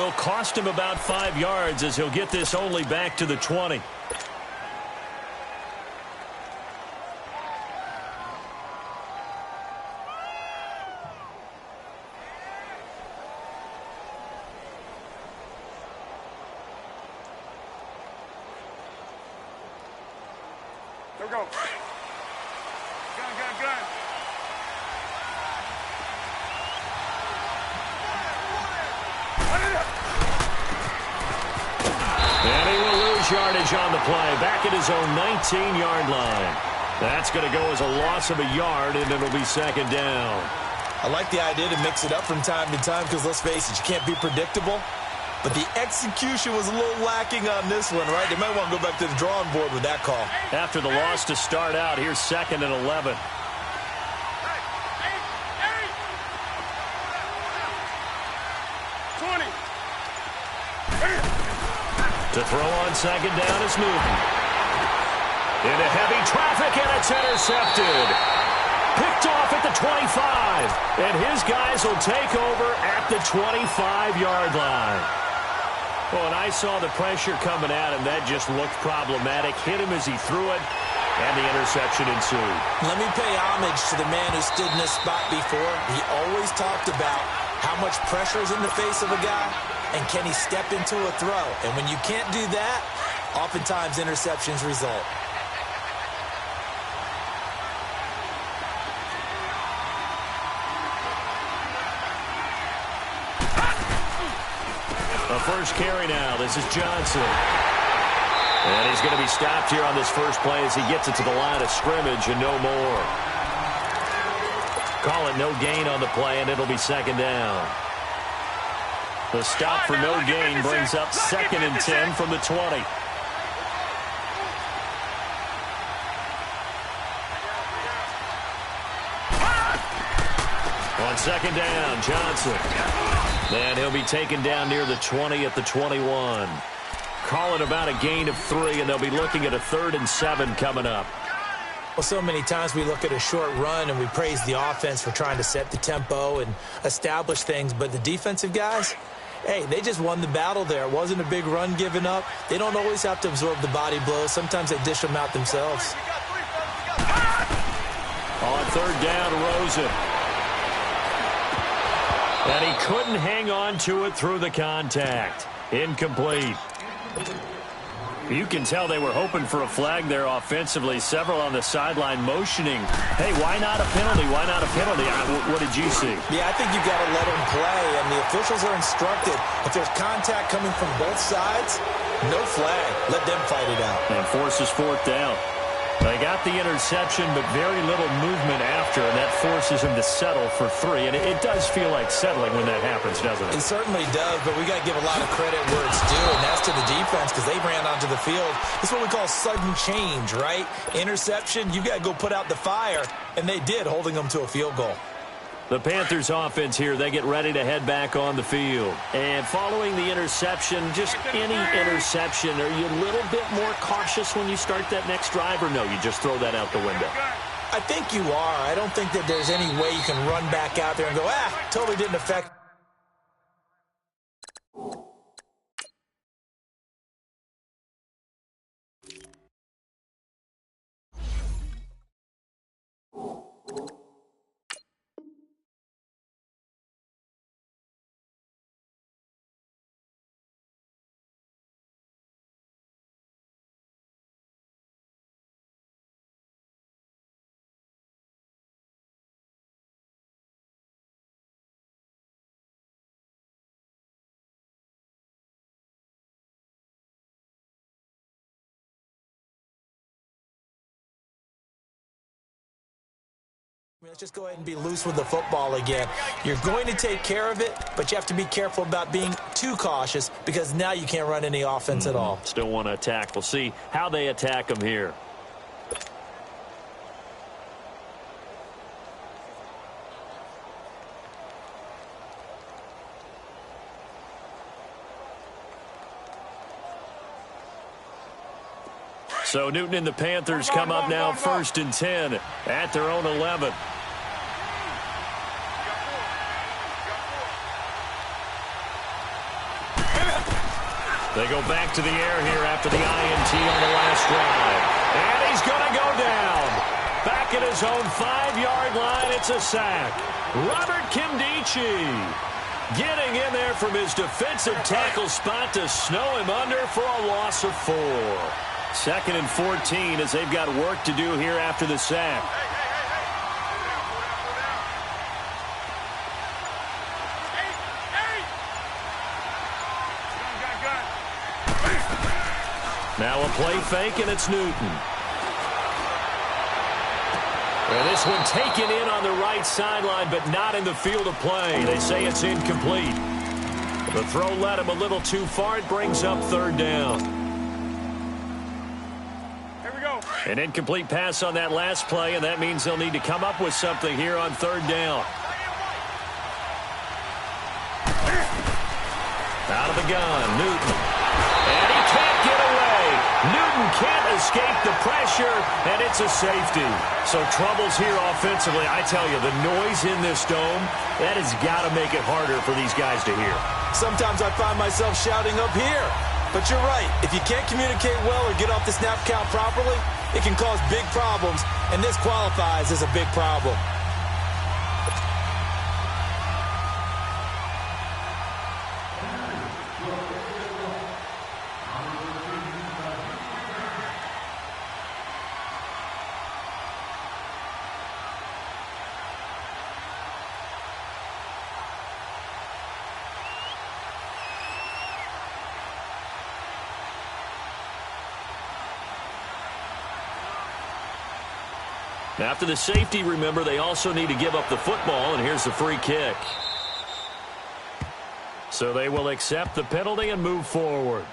will cost him about 5 yards as he'll get this only back to the 20. Here we go. Gun. And he will lose yardage on the play, back at his own 19-yard line. That's going to go as a loss of a yard, and it'll be second down. I like the idea to mix it up from time to time because, let's face it, you can't be predictable. But the execution was a little lacking on this one, right? They might want to go back to the drawing board with that call. After the loss to start out, here's 2nd and 11. To throw on second down is Newton. Into heavy traffic, and it's intercepted. Picked off at the 25. And his guys will take over at the 25-yard line. Well, and I saw the pressure coming at him. That just looked problematic. Hit him as he threw it, and the interception ensued. Let me pay homage to the man who stood in this spot before. He always talked about how much pressure is in the face of a guy, and can he step into a throw? And when you can't do that, oftentimes interceptions result. The first carry now. This is Johnson. And he's going to be stopped here on this first play as he gets it to the line of scrimmage and no more. Call it no gain on the play, and it'll be second down. The stop for no gain brings up 2nd and 10 from the 20. On second down, Johnson. And he'll be taken down near the 20 at the 21. Call it about a gain of 3, and they'll be looking at a 3rd and 7 coming up. Well, so many times we look at a short run and we praise the offense for trying to set the tempo and establish things, but the defensive guys, hey, they just won the battle there. It wasn't a big run given up. They don't always have to absorb the body blows. Sometimes they dish them out themselves. On 3rd down, Rosen. And he couldn't hang on to it through the contact. Incomplete. You can tell they were hoping for a flag there offensively. Several on the sideline motioning. Hey, why not a penalty? Why not a penalty? What did you see? Yeah, I think you got to let them play, and the officials are instructed. If there's contact coming from both sides, no flag. Let them fight it out. And forces 4th down. They got the interception, but very little movement after, and that forces him to settle for 3. And it does feel like settling when that happens, doesn't it? It certainly does, but we got to give a lot of credit where it's due, and that's to the defense because they ran onto the field. It's what we call sudden change, right? Interception, you got to go put out the fire, and they did, holding them to a field goal. The Panthers offense here, they get ready to head back on the field. And following the interception, just any interception, are you a little bit more cautious when you start that next drive, or no, you just throw that out the window? I think you are. I don't think that there's any way you can run back out there and go, totally didn't affect. Let's just go ahead and be loose with the football again. You're going to take care of it, but you have to be careful about being too cautious because now you can't run any offense at all. Still want to attack. We'll see how they attack them here. So Newton and the Panthers come up now 1st and 10 at their own 11. They go back to the air here after the INT on the last drive. And he's going to go down. Back at his own 5-yard line, it's a sack. Robert Kimdichie getting in there from his defensive tackle spot to snow him under for a loss of 4. 2nd and 14 as they've got work to do here after the sack. Now a play fake, and it's Newton. And this one taken in on the right sideline, but not in the field of play. They say it's incomplete. The throw led him a little too far. It brings up 3rd down. Here we go. An incomplete pass on that last play, and that means they'll need to come up with something here on 3rd down. Out of the gun, Newton. And he can't get away. Newton can't escape the pressure, and it's a safety. So troubles here offensively. I tell you, the noise in this dome, that has got to make it harder for these guys to hear. Sometimes I find myself shouting up here. But you're right. If you can't communicate well or get off the snap count properly, it can cause big problems, and this qualifies as a big problem. After the safety, remember, they also need to give up the football, and here's the free kick. So they will accept the penalty and move forward.